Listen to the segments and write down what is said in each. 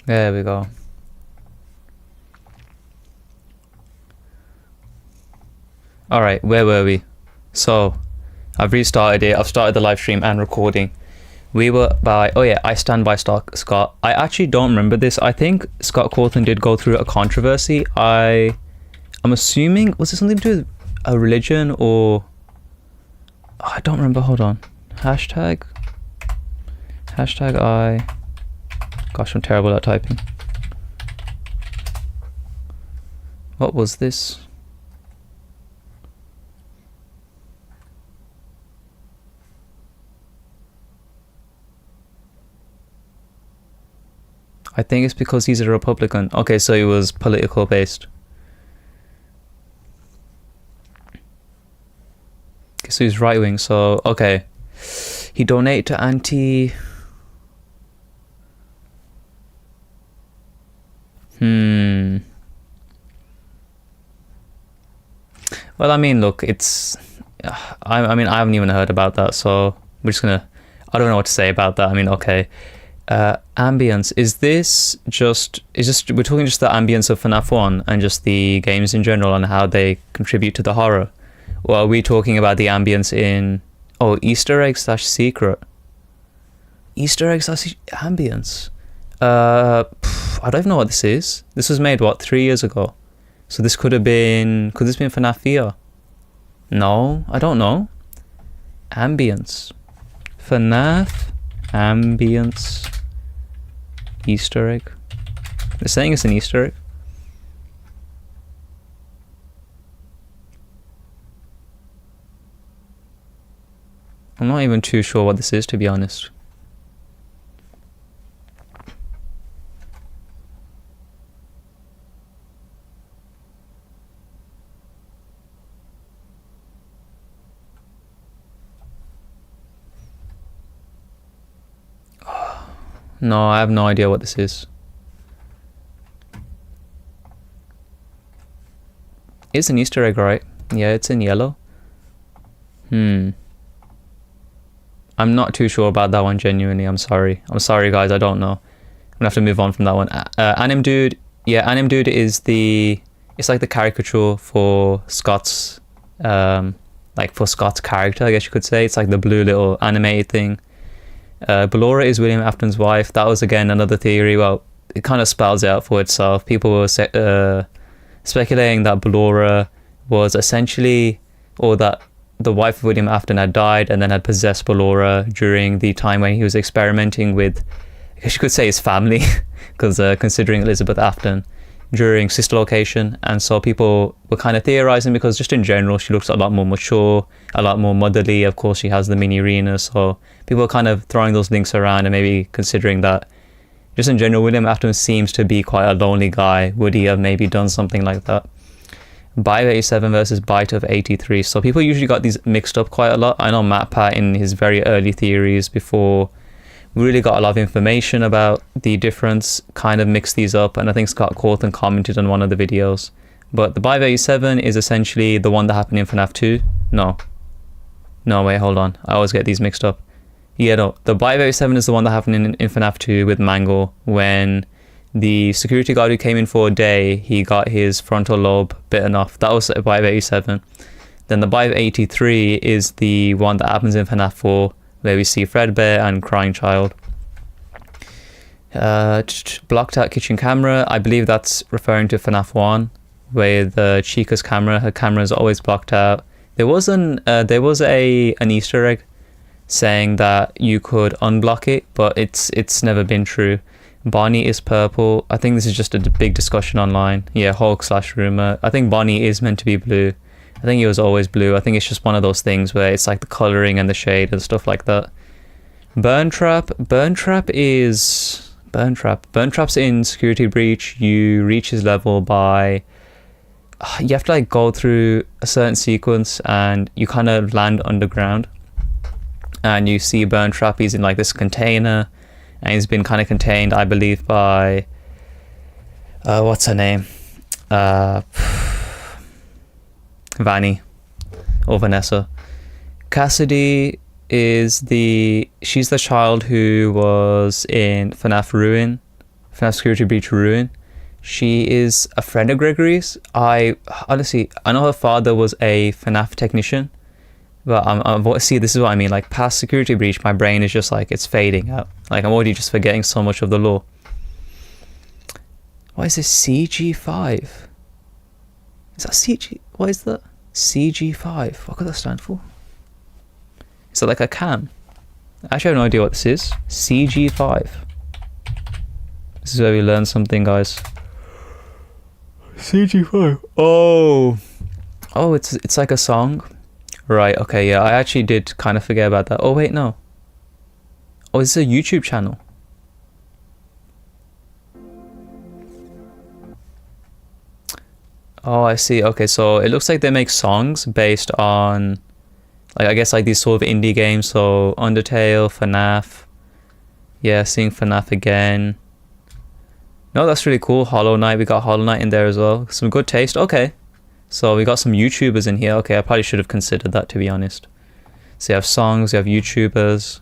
There we go. Alright, where were we? So, I've restarted it. I've started the live stream and recording. We were by... Oh yeah, I stand by Scott. I actually don't remember this. I think Scott Cawthon did go through a controversy. I'm assuming... Was it something to do with a religion or... Oh, I don't remember. Hold on. Hashtag I... Gosh, I'm terrible at typing. What was this? I think it's because he's a Republican. Okay, so it was political based. Okay, so he's right wing. So, okay. He donated to anti... Well, I mean, look, it's... I mean, I haven't even heard about that, so we're just gonna... I don't know what to say about that. I mean, okay. Ambience. Is this just... We're talking just the ambience of FNAF 1 and just the games in general and how they contribute to the horror? Or are we talking about the ambience in... Oh, Easter egg / secret. Easter egg / ambience. I don't even know what this is. This was made, what, 3 years ago? So this could have been... Could this be FNAF VR? No, I don't know. Ambience. FNAF ambience Easter egg. They're saying it's an Easter egg. I'm not even too sure what this is, to be honest. No, I have no idea what this is. It's an Easter egg, right? Yeah, it's in yellow. I'm not too sure about that one, genuinely. I'm sorry. I'm sorry, guys. I don't know. I'm gonna have to move on from that one. Anim Dude. Yeah, Anim Dude is the... It's like the caricature for Scott's... like for Scott's character, I guess you could say. It's like the blue little animated thing. Ballora is William Afton's wife. That was again another theory. Well, it kind of spells it out for itself. People were speculating that Ballora was essentially, or that the wife of William Afton had died and then had possessed Ballora during the time when he was experimenting with, I guess you could say, his family, because considering Elizabeth Afton during Sister Location. And so people were kind of theorizing because just in general she looks a lot more mature, a lot more motherly. Of course she has the mini arena, so people are kind of throwing those links around and maybe considering that just in general William Afton seems to be quite a lonely guy. Would he have maybe done something like that? Bite of 87 versus Bite of 83. So people usually got these mixed up quite a lot. I know MatPat in his very early theories before we really got a lot of information about the difference kind of mixed these up, and I think Scott Cawthon commented on one of the videos. But the Bite of 87 is essentially the one that happened in FNAF 2. No, wait, hold on, I always get these mixed up. Yeah, no, the Bite of 87 is the one that happened in FNAF 2 with Mangle, when the security guard who came in for a day, he got his frontal lobe bitten off. That was a Bite of 87. Then the Bite of 83 is the one that happens in FNAF 4, where we see Fredbear and Crying Child. Blocked out kitchen camera. I believe that's referring to FNAF 1, where the Chica's camera, her camera is always blocked out. There was an Easter egg saying that you could unblock it, but it's never been true. Bonnie is purple. I think this is just a big discussion online. Yeah, Hulk / rumor. I think Bonnie is meant to be blue. I think it was always blue. I think it's just one of those things where it's like the coloring and the shade and stuff like that. Burn Trap is... Burn Trap's in Security Breach. You reach his level by... You have to like go through a certain sequence and you kind of land underground. And you see Burn Trap, he's in like this container. And he's been kind of contained, I believe, by... what's her name? Vanny or Vanessa. Cassidy is she's the child who was in FNAF Ruin, FNAF Security Breach Ruin. She is a friend of Gregory's. I know her father was a FNAF technician, but see, this is what I mean. Like past Security Breach, my brain is just like it's fading out. Like I'm already just forgetting so much of the lore. What is this CG5? Is that CG? What is that? CG5. What could that stand for? Is it like a cam? I actually have no idea what this is. CG5. This is where we learn something, guys. CG5. Oh, it's like a song. Right. Okay. Yeah, I actually did kind of forget about that. Oh wait, no. Oh, it's a YouTube channel. Oh, I see. Okay, so it looks like they make songs based on, like, I guess like these sort of indie games. So Undertale, FNAF. Yeah, seeing FNAF again. No, that's really cool. Hollow Knight. We got Hollow Knight in there as well. Some good taste. Okay. So we got some YouTubers in here. Okay, I probably should have considered that, to be honest. So you have songs, you have YouTubers.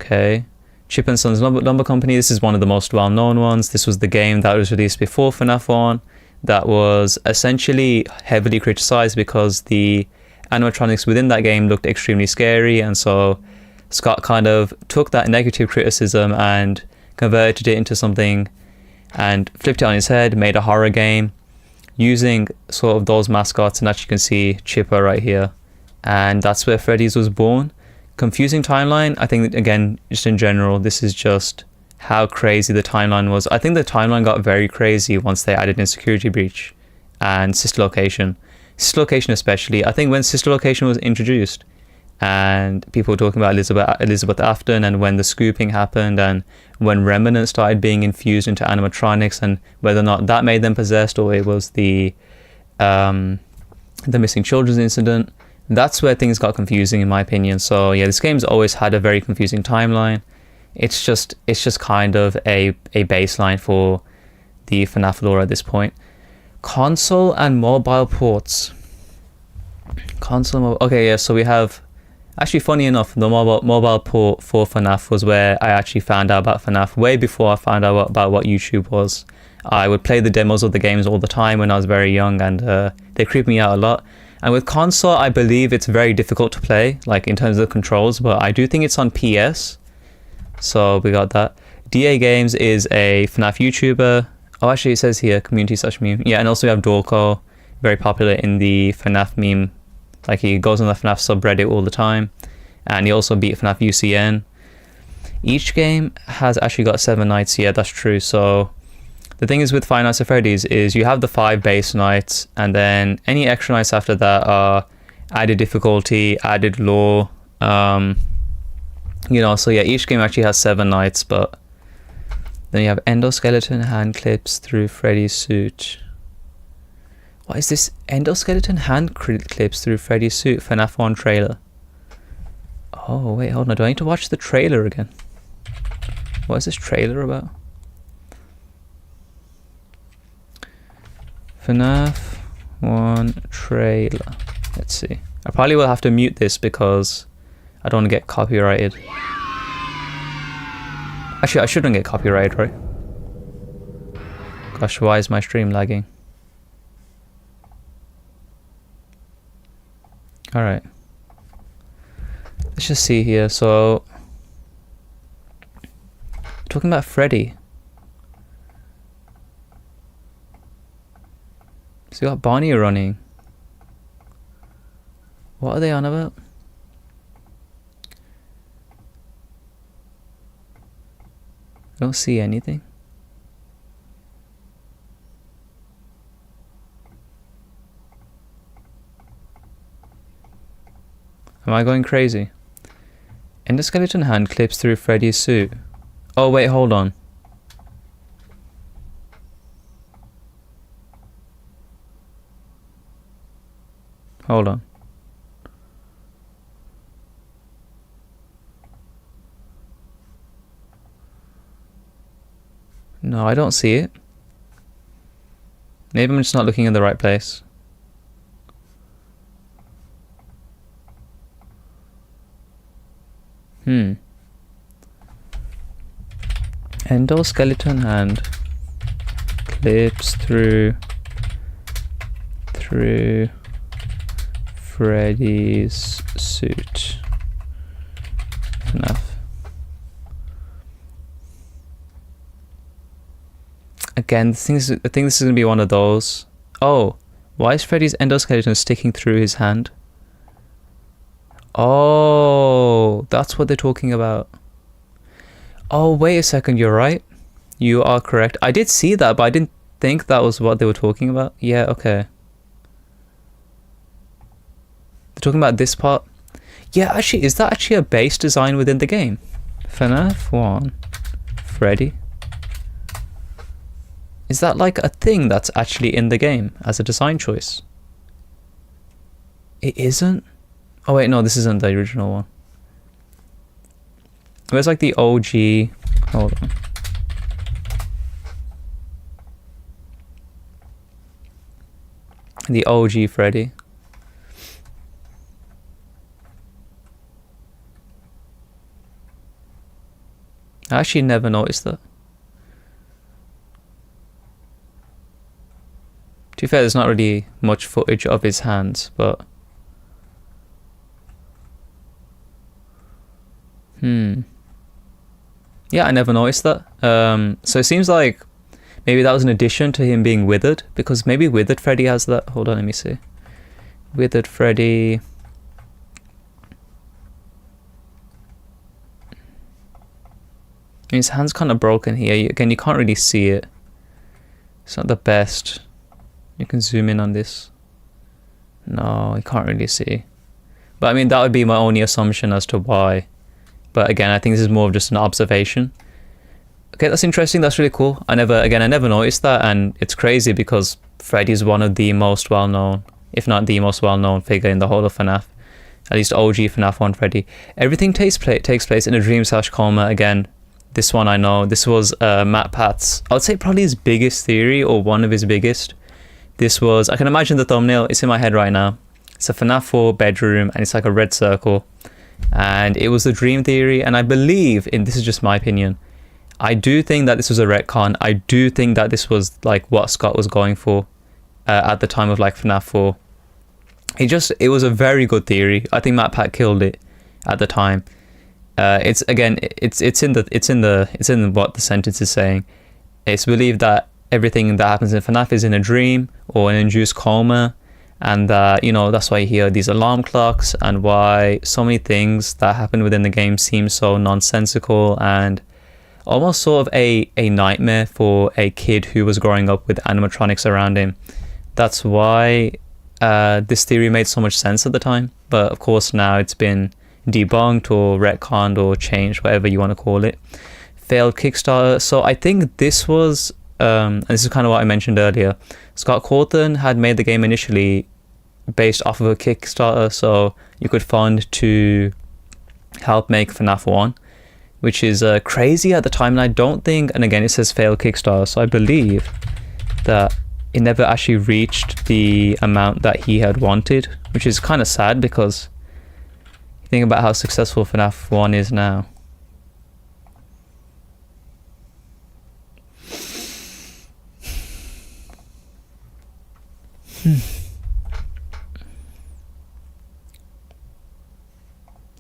Okay. Chip and Sons Lumber Company. This is one of the most well-known ones. This was the game that was released before FNAF 1. That was essentially heavily criticized because the animatronics within that game looked extremely scary, and so Scott kind of took that negative criticism and converted it into something and flipped it on his head, made a horror game using sort of those mascots, and as you can see Chipper right here, and that's where Freddy's was born. Confusing timeline. I think that, again, just in general, this is just how crazy the timeline was. I think the timeline got very crazy once they added in Security Breach and Sister Location. Sister Location especially. I think when Sister Location was introduced and people were talking about Elizabeth Afton, and when the scooping happened and when remnants started being infused into animatronics, and whether or not that made them possessed or it was the missing children's incident, that's where things got confusing in my opinion. So yeah, this game's always had a very confusing timeline. It's just kind of a baseline for the FNAF lore at this point. Console and mobile ports. Okay, yeah, so we have, actually funny enough, the mobile port for FNAF was where I actually found out about FNAF way before I found out about what YouTube was. I would play the demos of the games all the time when I was very young, and they creeped me out a lot. And with console, I believe it's very difficult to play, like in terms of the controls, but I do think it's on PS. So we got that. DA Games is a FNAF YouTuber. Oh, actually it says here, community/meme. Yeah, and also we have Dorko, very popular in the FNAF meme. Like he goes on the FNAF subreddit all the time. And he also beat FNAF UCN. Each game has actually got 7 nights. Yeah, that's true. So the thing is with Five Nights at Freddy's is you have the 5 base nights, and then any extra nights after that are added difficulty, added lore, you know, so yeah, each game actually has 7 nights, but then you have endoskeleton hand clips through Freddy's suit. What is this? Endoskeleton hand clips through Freddy's suit, FNAF 1 trailer. Oh, wait, hold on. Do I need to watch the trailer again? What is this trailer about? FNAF 1 trailer. Let's see. I probably will have to mute this because I don't want to get copyrighted. Actually, I shouldn't get copyrighted, right? Gosh, why is my stream lagging? Alright. Let's just see here. So, talking about Freddy. So you got Bonnie running. What are they on about? I don't see anything. Am I going crazy? Endoskeleton hand clips through Freddy's suit. Oh wait, hold on. Hold on. No, I don't see it. Maybe I'm just not looking in the right place. Endoskeleton hand clips through Freddy's suit. Enough. Again, I think this is gonna be one of those. Oh, why is Freddy's endoskeleton sticking through his hand? Oh, that's what they're talking about. Oh, wait a second, you're right. You are correct. I did see that, but I didn't think that was what they were talking about. Yeah, okay. They're talking about this part. Yeah, actually, is that actually a base design within the game? FNAF 1. Freddy. Is that like a thing that's actually in the game as a design choice? It isn't? Oh wait, no, this isn't the original one. Where's like the OG? Hold on. The OG Freddy. I actually never noticed that. To be fair, there's not really much footage of his hands, but... Yeah, I never noticed that. So it seems like maybe that was an addition to him being withered, because maybe withered Freddy has that. Hold on, let me see. Withered Freddy. His hand's kind of broken here. Again, you can't really see it. It's not the best. You can zoom in on this. No, you can't really see. But I mean, that would be my only assumption as to why. But again, I think this is more of just an observation. Okay, that's interesting. That's really cool. I never noticed that, and it's crazy because Freddy is one of the most well-known, if not the most well-known figure in the whole of FNAF. At least OG FNAF 1 Freddy. Everything takes place in a dream/coma. Again, this one I know. This was MatPat's, I would say probably his biggest theory, or one of his biggest. This was, I can imagine the thumbnail. It's in my head right now. It's a FNAF 4 bedroom, and it's like a red circle. And it was the dream theory, and I believe, and this is just my opinion, I do think that this was a retcon. I do think that this was like what Scott was going for at the time of like FNAF 4. It was a very good theory. I think MatPat killed it at the time. It's in what the sentence is saying. It's believed that everything that happens in FNAF is in a dream or an induced coma. And that's why you hear these alarm clocks, and why so many things that happen within the game seem so nonsensical and almost sort of a nightmare for a kid who was growing up with animatronics around him. That's why this theory made so much sense at the time. But of course now it's been debunked or retconned or changed, whatever you want to call it. Failed Kickstarter. So I think this was... and this is kind of what I mentioned earlier. Scott Cawthon had made the game initially based off of a Kickstarter, so you could fund to help make FNAF 1, which is crazy at the time. And I don't think, and again it says failed Kickstarter, so I believe that it never actually reached the amount that he had wanted, which is kind of sad because you think about how successful FNAF 1 is now.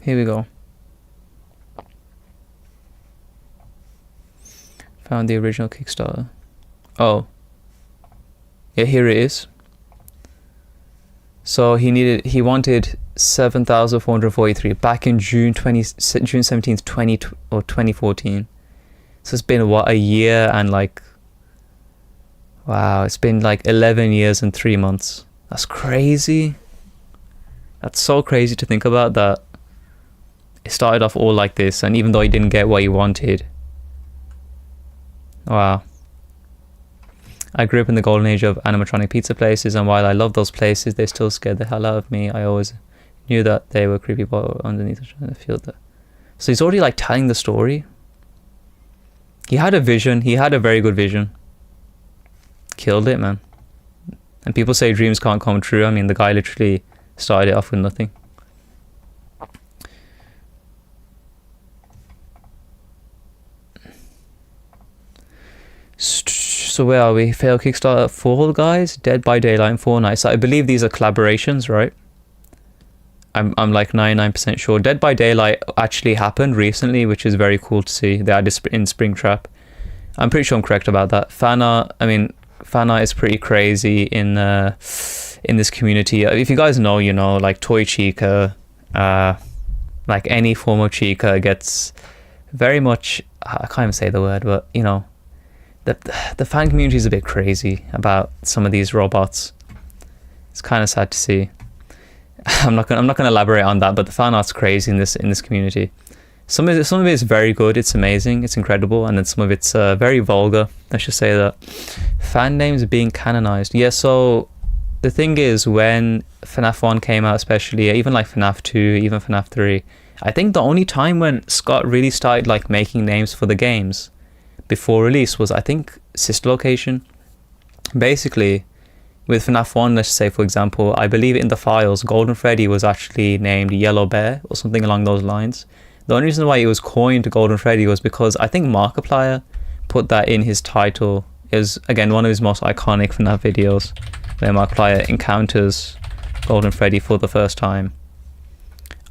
Here we go. Found the original Kickstarter. Oh. Yeah, here it is. So he wanted 7,443 back in June 17th, 2014. So it's been what, a year and like, wow, it's been like 11 years and 3 months. That's crazy. That's so crazy to think about, that it started off all like this, and even though he didn't get what he wanted. Wow. I grew up in the golden age of animatronic pizza places, and while I love those places, they still scared the hell out of me. I always knew that they were creepy, but underneath I feel that. So he's already like telling the story. He had a vision. He had a very good vision. Killed it, man. And people say dreams can't come true. I mean, the guy literally started it off with nothing. So where are we? Fail Kickstarter, Fall Guys, Dead by Daylight, and Fortnite. So I believe these are collaborations, right? I'm like 99% sure. Dead by Daylight actually happened recently, which is very cool to see. They added in Springtrap. I'm pretty sure I'm correct about that. Fan art, I mean, fan art is pretty crazy in this community. If you guys know, you know, like Toy Chica, like any form of Chica gets very much, I can't even say the word, but you know, the fan community is a bit crazy about some of these robots. It's kind of sad to see. I'm not gonna elaborate on that, but the fan art's crazy in this community. Some of it is very good. It's amazing. It's incredible, and then some of it's very vulgar. I should say that. Fan names being canonized. Yeah. So the thing is, when FNAF 1 came out, especially even like FNAF 2, even FNAF 3, I think the only time when Scott really started like making names for the games before release was, I think, Sister Location. Basically, with FNAF 1, let's say for example, I believe in the files, Golden Freddy was actually named Yellow Bear or something along those lines. The only reason why it was coined Golden Freddy was because I think Markiplier put that in his title. It was, again, one of his most iconic FNAF videos where Markiplier encounters Golden Freddy for the first time.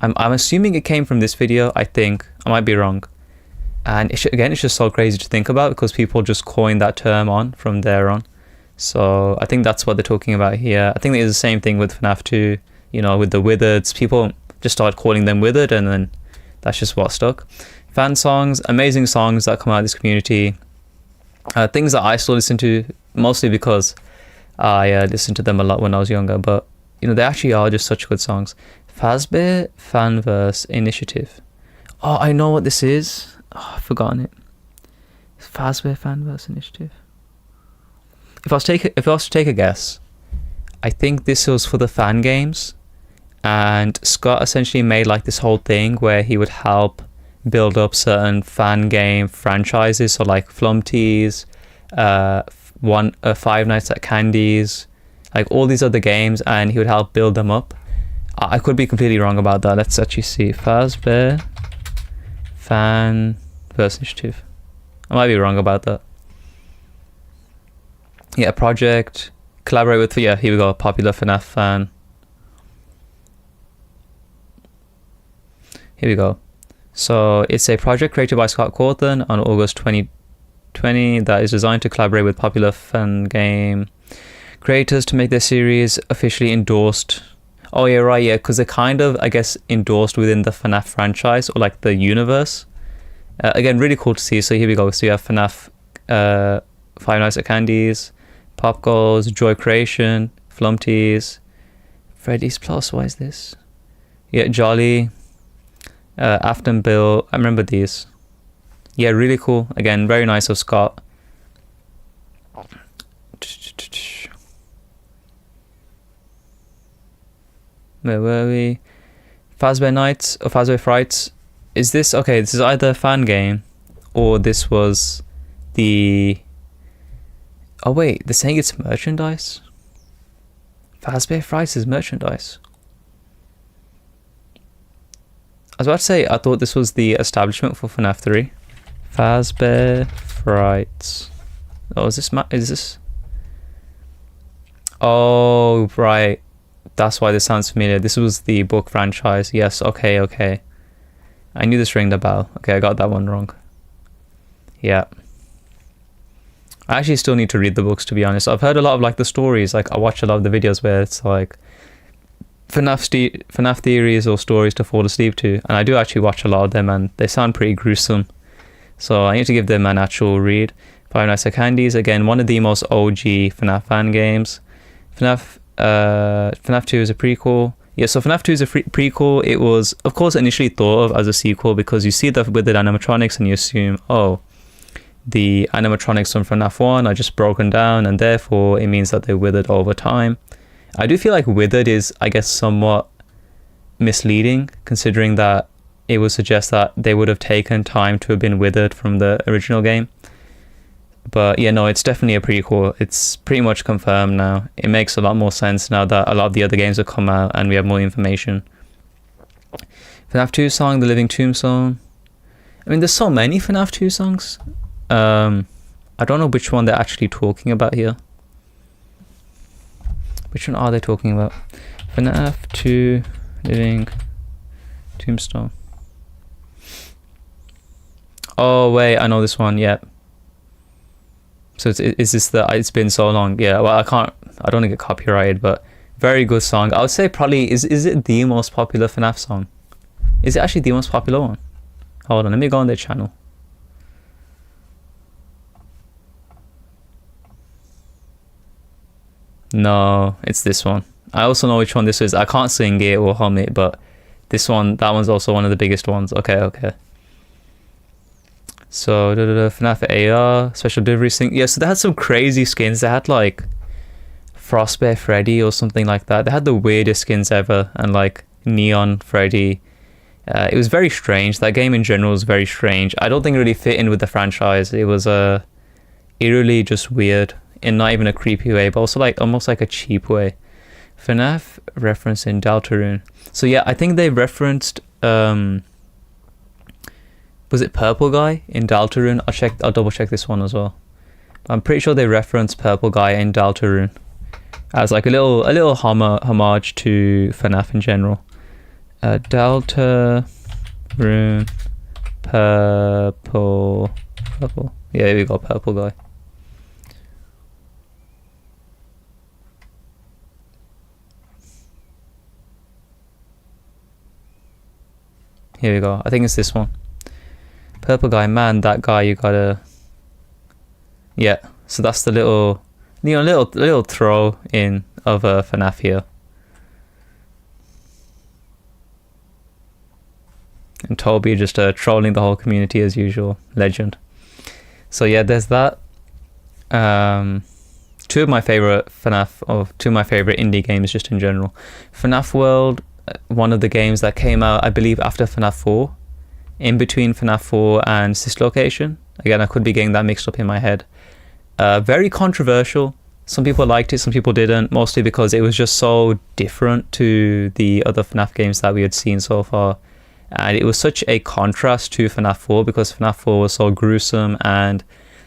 I'm assuming it came from this video, I think. I might be wrong. And again, it's just so crazy to think about because people just coined that term on from there on. So I think that's what they're talking about here. I think it's the same thing with FNAF 2, you know, with the Withereds. People just started calling them Withered, and then that's just what stuck. Fan songs, amazing songs that come out of this community. Things that I still listen to, mostly because I listened to them a lot when I was younger, but you know, they actually are just such good songs. Fazbear Fanverse Initiative. Oh, I know what this is. Oh, I've forgotten it. Fazbear Fanverse Initiative. If I was to take a guess, I think this was for the fan games, and Scott essentially made like this whole thing where he would help build up certain fan game franchises, so like Flumties, Five Nights at Candy's, like all these other games, and he would help build them up. I could be completely wrong about that. Let's actually see. Fazbear Fanverse Initiative. I might be wrong about that. Yeah, project, collaborate with, yeah, here we go, popular FNAF fan. Here we go. So it's a project created by Scott Cawthon on August 2020 that is designed to collaborate with popular fan game creators to make their series officially endorsed. Oh yeah, right, yeah, because they're kind of, I guess, endorsed within the FNAF franchise or like the universe. Again, really cool to see. So here we go. So you have FNAF, Five Nights at Candy's, Pop Goals, Joy Creation, Flumties, Freddy's Plus, why is this? Yeah, Jolly, Afton Bill, I remember these. Yeah, really cool. Again, very nice of Scott. Where were we? Fazbear Nights or Fazbear Frights. Is this, okay, this is either a fan game or this was the... Oh wait, they're saying it's merchandise? Fazbear Frights is merchandise. I was about to say, I thought this was the establishment for FNAF 3. Fazbear Frights. Oh, is this... Oh, right. That's why this sounds familiar. This was the book franchise. Yes, okay. I knew this rang the bell. Okay, I got that one wrong. Yeah. I actually still need to read the books, to be honest. I've heard a lot of like the stories. Like I watch a lot of the videos where it's like FNAF theories or stories to fall asleep to. And I do actually watch a lot of them and they sound pretty gruesome. So I need to give them an actual read. Five Nights at Candy's, again, one of the most OG FNAF fan games. FNAF 2 is a prequel. Yeah, so FNAF 2 is a prequel. It was, of course, initially thought of as a sequel because you see that with the animatronics and you assume, oh, the animatronics from FNAF 1 are just broken down and therefore it means that they're withered over time. I do feel like withered is, I guess, somewhat misleading considering that it would suggest that they would have taken time to have been withered from the original game. But yeah, no, it's definitely a prequel. It's pretty much confirmed now. It makes a lot more sense now that a lot of the other games have come out and we have more information. FNAF 2 song, The Living Tombstone. I mean, there's so many FNAF 2 songs. I don't know which one they're actually talking about here. Which one are they talking about? FNAF 2 Living Tombstone. Oh wait, I know this one. Yeah. So is this the It's Been So Long? Yeah. Well, I don't want to get copyrighted, but very good song. I would say probably is it the most popular FNAF song? Is it actually the most popular one? Hold on, let me go on their channel. No, it's this one. I also know which one this is. I can't sing it or hum it, but this one, that one's also one of the biggest ones. Okay. So, FNAF AR, special delivery thing. Yeah, so they had some crazy skins. They had like Frostbite Freddy or something like that. They had the weirdest skins ever, and like Neon Freddy. It was very strange. That game in general was very strange. I don't think it really fit in with the franchise. It was eerily just weird in not even a creepy way, but also like almost like a cheap way. FNAF reference in Deltarune. So yeah, I think they referenced was it Purple Guy in Deltarune? I'll double check this one as well. I'm pretty sure they referenced Purple Guy in Deltarune as like a little homage to FNAF in general. Deltarune purple. Yeah, here we go, Purple Guy. Here we go. I think it's this one. Purple Guy, man, that guy you gotta. Yeah, so that's the little throw in of FNAF here. And Toby just trolling the whole community as usual. Legend. So yeah, there's that. Two of my favorite indie games just in general. FNAF World, one of the games that came out, I believe, after FNAF 4. In between FNAF 4 and Sis Location. Again, I could be getting that mixed up in my head. Very controversial. Some people liked it, some people didn't, mostly because it was just so different to the other FNAF games that we had seen so far. And it was such a contrast to FNAF 4 because FNAF 4 was so gruesome and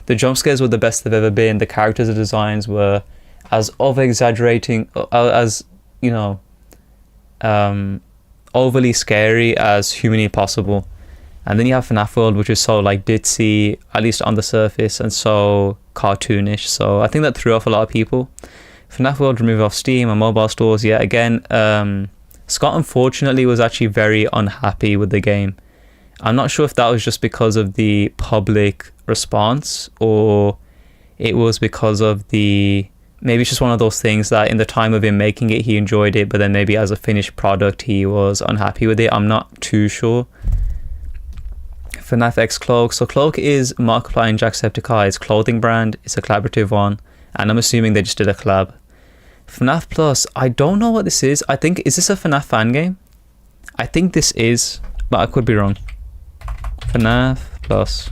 the jump scares were the best they've ever been. The characters' designs were as over-exaggerating, as, you know, overly scary as humanly possible. And then you have FNAF World, which is so like ditzy, at least on the surface, and so cartoonish. So I think that threw off a lot of people. FNAF World removed off Steam and mobile stores yet again. Scott unfortunately was actually very unhappy with the game. I'm not sure if that was just because of the public response or it was because of maybe it's just one of those things that in the time of him making it he enjoyed it, but then maybe as a finished product he was unhappy with it. I'm not too sure. FNAF X Cloak. So Cloak is Markiplier and Jacksepticeye's clothing brand. It's a collaborative one, and I'm assuming they just did a collab. FNAF Plus, I don't know what this is. I think, is this a FNAF fan game? I think this is, but I could be wrong. FNAF Plus.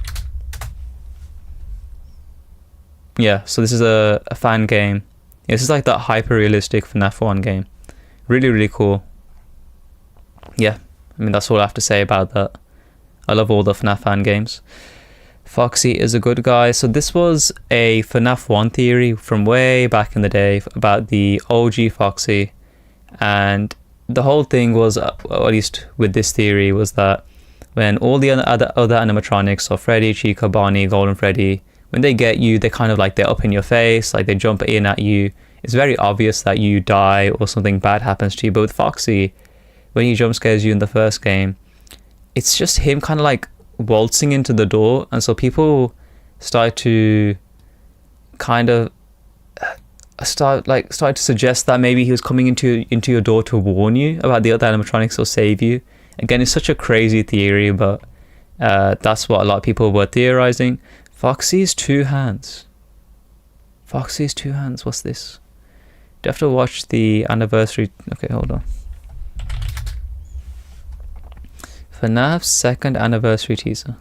Yeah, so this is a fan game. Yeah, this is like that hyper-realistic FNAF 1 game. Really, really cool. Yeah, I mean, that's all I have to say about that. I love all the FNAF fan games. Foxy is a good guy. So this was a FNAF 1 theory from way back in the day about the OG Foxy. And the whole thing was, at least with this theory, was that when all the other animatronics, so Freddy, Chica, Bonnie, Golden Freddy, when they get you, they kind of like, they're up in your face, like they jump in at you. It's very obvious that you die or something bad happens to you. But with Foxy, when he jump scares you in the first game, it's just him kind of like waltzing into the door, and so people start to kind of start to suggest that maybe he was coming into your door to warn you about the other animatronics or save you. Again, it's such a crazy theory, but that's what a lot of people were theorizing. Foxy's two hands. What's this? Do you have to watch the anniversary? Okay, hold on. FNAF's second anniversary teaser.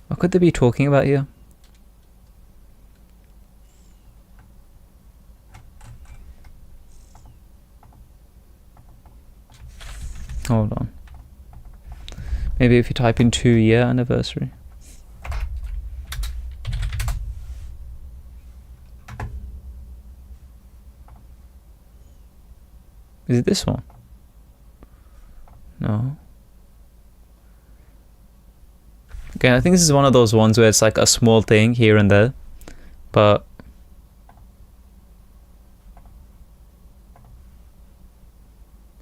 What could they be talking about here? Hold on. Maybe if you type in 2-year anniversary. Is it this one? No. Okay, I think this is one of those ones where it's like a small thing here and there, but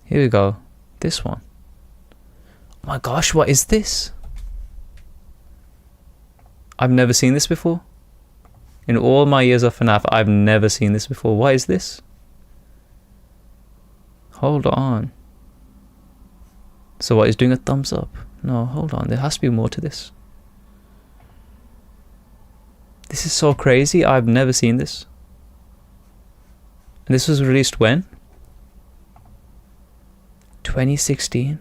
here we go. This one. Oh my gosh, what is this? I've never seen this before. In all my years of FNAF, I've never seen this before. What is this? Hold on. So what, is doing a thumbs up? No, hold on. There has to be more to this. This is so crazy. I've never seen this. And this was released when? 2016.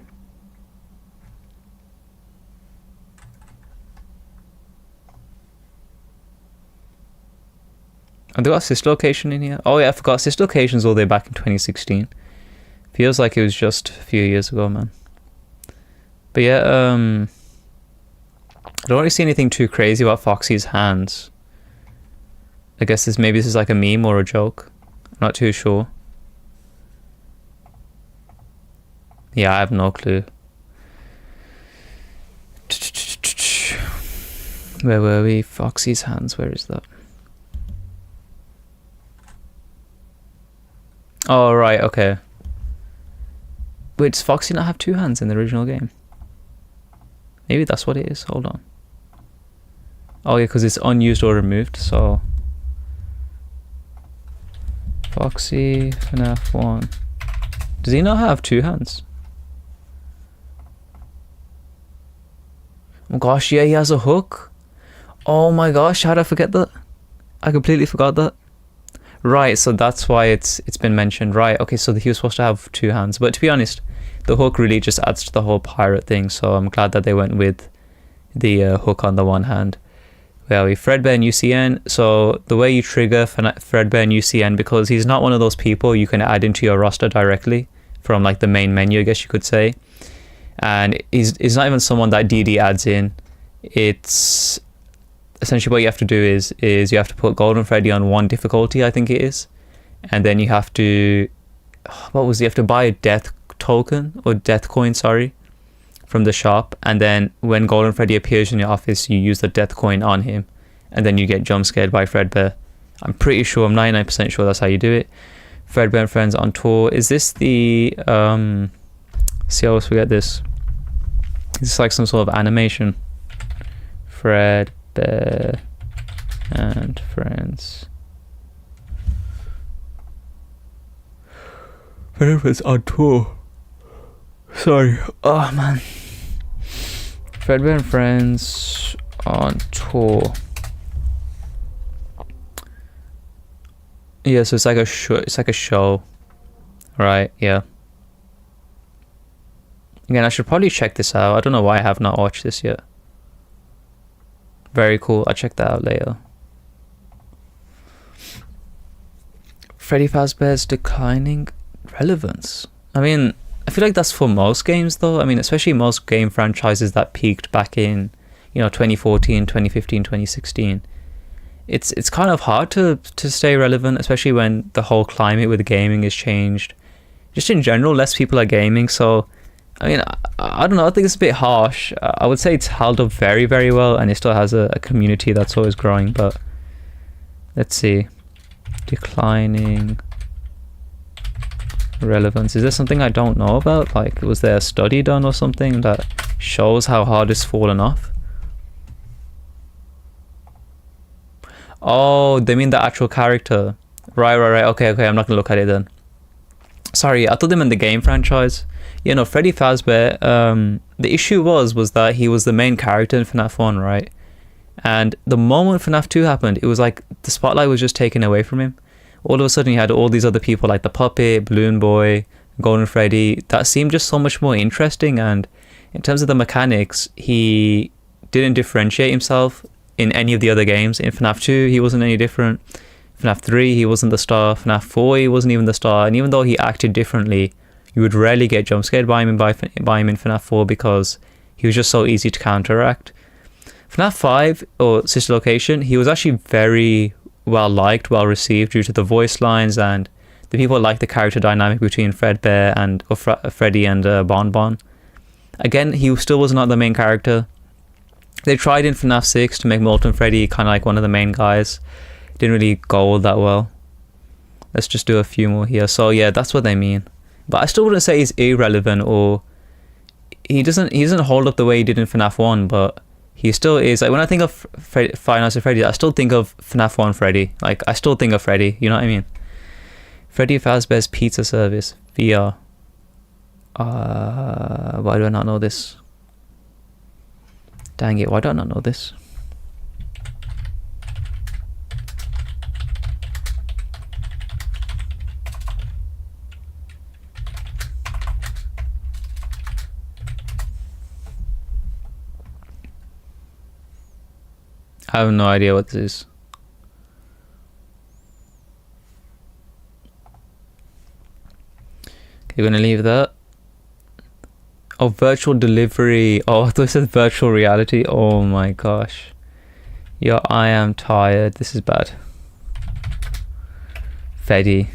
And they got sister location in here. Oh yeah, I forgot. Sister location's all the way back in 2016. Feels like it was just a few years ago, man. But yeah, I don't really see anything too crazy about Foxy's hands. I guess maybe this is like a meme or a joke. I'm not too sure. Yeah, I have no clue. Where were we? Foxy's hands, where is that? Oh, right, okay. Wait, does Foxy not have 2 hands in the original game? Maybe that's what it is. Hold on. Oh, yeah, because it's unused or removed, so... Foxy, FNAF 1. Does he not have 2 hands? Oh gosh, yeah, he has a hook. Oh my gosh, how did I forget that? I completely forgot that. Right, so that's why it's been mentioned. Right, okay, so he was supposed to have 2 hands. But to be honest, the hook really just adds to the whole pirate thing, so I'm glad that they went with the hook on the one hand. Well, we Fredbear and UCN. So the way you trigger Fredbear and UCN, because he's not one of those people you can add into your roster directly from like the main menu, I guess you could say. And he's not even someone that DD adds in. It's essentially what you have to do is you have to put Golden Freddy on 1 difficulty, I think it is, and then you have to, what was it? You have to buy a death token or death coin, sorry, from the shop, and then when Golden Freddy appears in your office, you use the death coin on him, and then you get jump scared by Fredbear. I'm pretty sure, I'm 99% sure that's how you do it. Fredbear and Friends on tour. Is this the see, I always forget this. It's like some sort of animation. Fredbear and Friends. Fredbear and Friends on tour. Sorry. Oh man. Fredbear and Friends on tour. Yeah, so it's like a show. It's like a show, right? Yeah. Again, I should probably check this out. I don't know why I have not watched this yet. Very cool. I'll check that out later. Freddy Fazbear's declining relevance. I mean, I feel like that's for most games though. I mean, especially most game franchises that peaked back in, 2014, 2015, 2016. It's kind of hard to stay relevant, especially when the whole climate with gaming has changed. Just in general, less people are gaming, so I mean, I don't know, I think it's a bit harsh. I would say it's held up very, very well, and it still has a community that's always growing, but let's see. Declining relevance. Is there something I don't know about? Like, was there a study done or something that shows how hard it's fallen off? Oh, they mean the actual character. Right. Okay, I'm not gonna look at it then. Sorry, I thought they meant the game franchise. Freddy Fazbear, the issue was that he was the main character in FNAF 1, right? And the moment FNAF 2 happened, it was like the spotlight was just taken away from him. All of a sudden, you had all these other people like the Puppet, Balloon Boy, Golden Freddy, that seemed just so much more interesting. And in terms of the mechanics, he didn't differentiate himself in any of the other games. In FNAF 2, he wasn't any different. FNAF 3, he wasn't the star. FNAF 4, he wasn't even the star. And even though he acted differently, You would rarely get jump scared by him in FNAF 4 because he was just so easy to counteract. FNAF 5 or Sister Location, he was actually very well liked, well received due to the voice lines, and the people liked the character dynamic between Fredbear and Freddy and Bon Bon. Again, he still was not the main character. They tried in FNAF 6 to make Molten Freddy kind of like one of the main guys. It didn't really go all that well. Let's just do a few more here. So yeah, that's what they mean. But I still wouldn't say he's irrelevant, or he doesn't hold up the way he did in FNAF 1, but he still is. Like when I think of Five Nights at Freddy's, I still think of FNAF 1 Freddy. Like I still think of Freddy, you know what I mean? Freddy Fazbear's Pizza Service VR. Why do I not know this? Dang it, why do I not know this? I have no idea what this is. Okay, we're gonna leave that. Oh, virtual delivery. Oh, I thought it said virtual reality. Oh my gosh. Yeah, I am tired. This is bad. Freddy.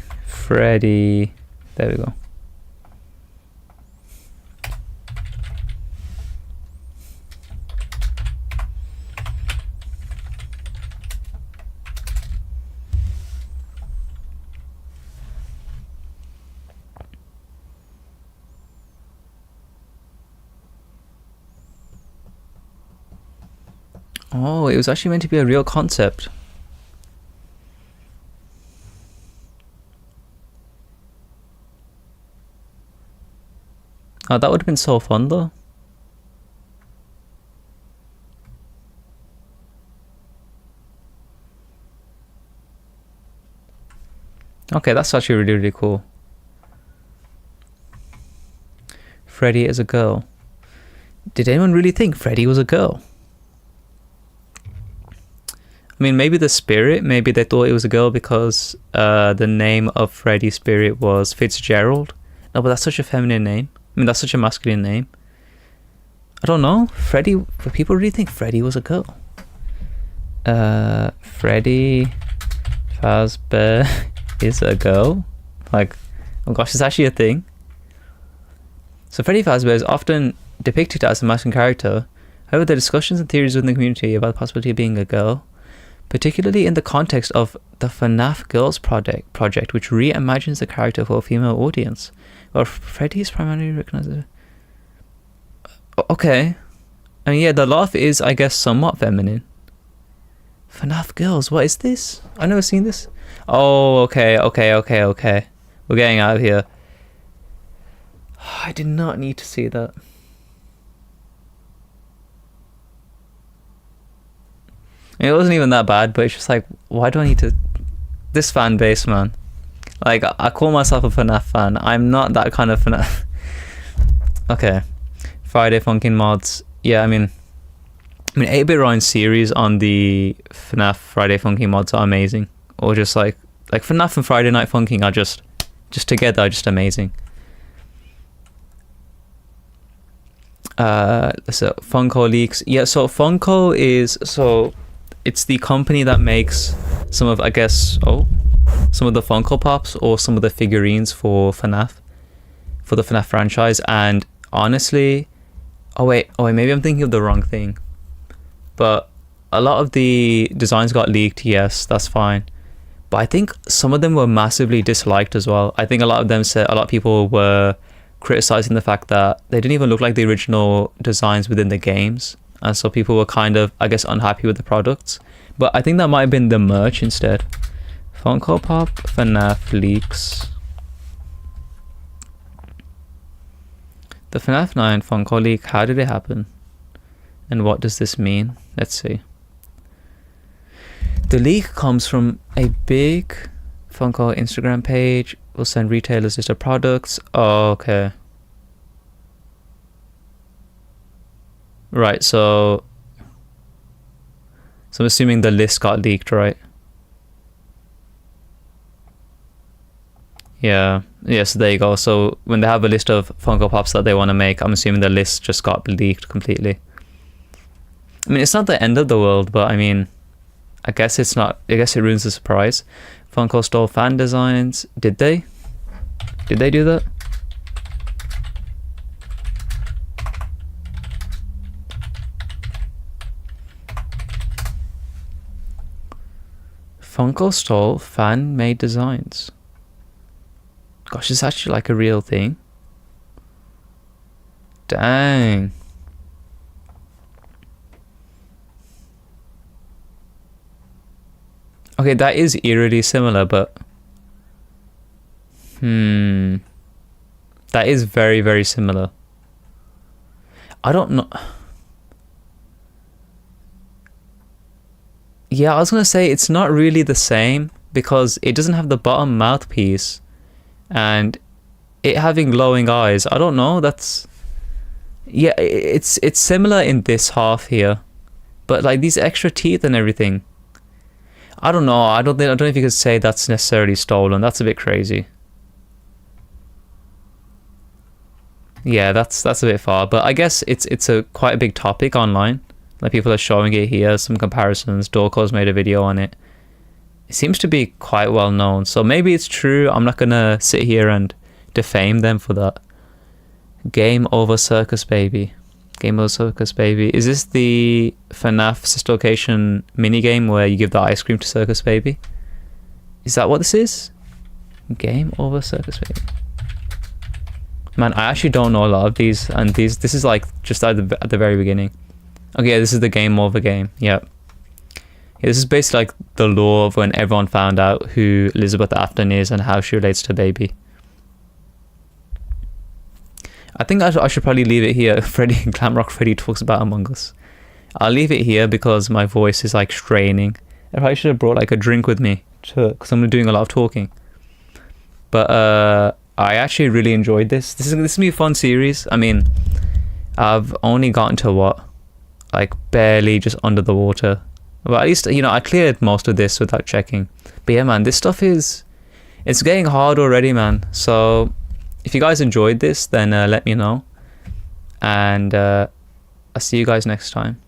There we go. Oh, it was actually meant to be a real concept. Oh, that would have been so fun though. Okay, that's actually really, really cool. Freddy is a girl. Did anyone really think Freddy was a girl? I mean, maybe the spirit, maybe they thought it was a girl because the name of Freddy's spirit was Fitzgerald. No, but that's such a feminine name. I mean, that's such a masculine name. I don't know. Freddy, but people really think Freddy was a girl. Freddy Fazbear is a girl. Like, oh gosh, it's actually a thing. So Freddy Fazbear is often depicted as a masculine character. However, there are discussions and theories within the community about the possibility of being a girl, particularly in the context of the FNAF Girls project, which reimagines the character for a female audience. Well, Freddy is primarily recognized as... Okay. I mean, yeah, the laugh is, I guess, somewhat feminine. FNAF Girls, what is this? I've never seen this. Oh, okay. We're getting out of here. I did not need to see that. It wasn't even that bad, but it's just like, why do I need to... This fan base, man. Like, I call myself a FNAF fan. I'm not that kind of FNAF. Okay. Friday Funkin' mods. Yeah, I mean 8-Bit Ryan's series on the FNAF Friday Funkin' mods are amazing. Or just like FNAF and Friday Night Funkin' are just together, are just amazing. So Funko leaks. Yeah, so Funko is... So... It's the company that makes some of, I guess, some of the Funko Pops or some of the figurines for FNAF, for the FNAF franchise. And honestly, oh wait, maybe I'm thinking of the wrong thing. But a lot of the designs got leaked, yes, that's fine. But I think some of them were massively disliked as well. I think a lot of people were criticizing the fact that they didn't even look like the original designs within the games. And so people were kind of, I guess, unhappy with the products. But I think that might have been the merch instead. Funko Pop FNAF leaks. The FNAF 9 Funko leak, how did it happen? And what does this mean? Let's see. The leak comes from a big Funko Instagram page. Will send retailers list of products. Oh, okay. Right, so I'm assuming the list got leaked, right? Yeah. Yeah, so there you go. So when they have a list of Funko Pops that they want to make, I'm assuming the list just got leaked completely. I mean, it's not the end of the world, but I mean, I guess it's not. I guess it ruins the surprise. Funko stole fan designs. Did they? Did they do that? Funko stole fan-made designs. Gosh, it's actually like a real thing. Dang. Okay, that is eerily similar, but... That is very, very similar. I don't know... Yeah, I was gonna say it's not really the same because it doesn't have the bottom mouthpiece and it having glowing eyes. I don't know, that's... Yeah, it's similar in this half here, but like these extra teeth and everything, I don't know. I don't know if you could say that's necessarily stolen. That's a bit crazy. Yeah, that's a bit far, but I guess it's a quite a big topic online. Like people are showing it here, some comparisons. Dorco's made a video on it. It seems to be quite well known, so maybe it's true. I'm not gonna sit here and defame them for that. Game over Circus Baby. Game over Circus Baby. Is this the FNAF Sister Location minigame where you give the ice cream to Circus Baby? Is that what this is? Game over Circus Baby. Man, I actually don't know a lot of these, and this is like just at the very beginning. Okay, this is the game over game. Yep. Yeah, this is basically like the lore of when everyone found out who Elizabeth Afton is and how she relates to Baby. I think I should probably leave it here. Glamrock Freddy talks about Among Us. I'll leave it here because my voice is like straining. I probably should have brought like a drink with me because I'm doing a lot of talking. But I actually really enjoyed this. This is gonna be a fun series. I mean, I've only gotten to what? Like barely just under the water. But at least, you know, I cleared most of this without checking. But yeah, man, this stuff it's getting hard already, man. So if you guys enjoyed this, then let me know. And I'll see you guys next time.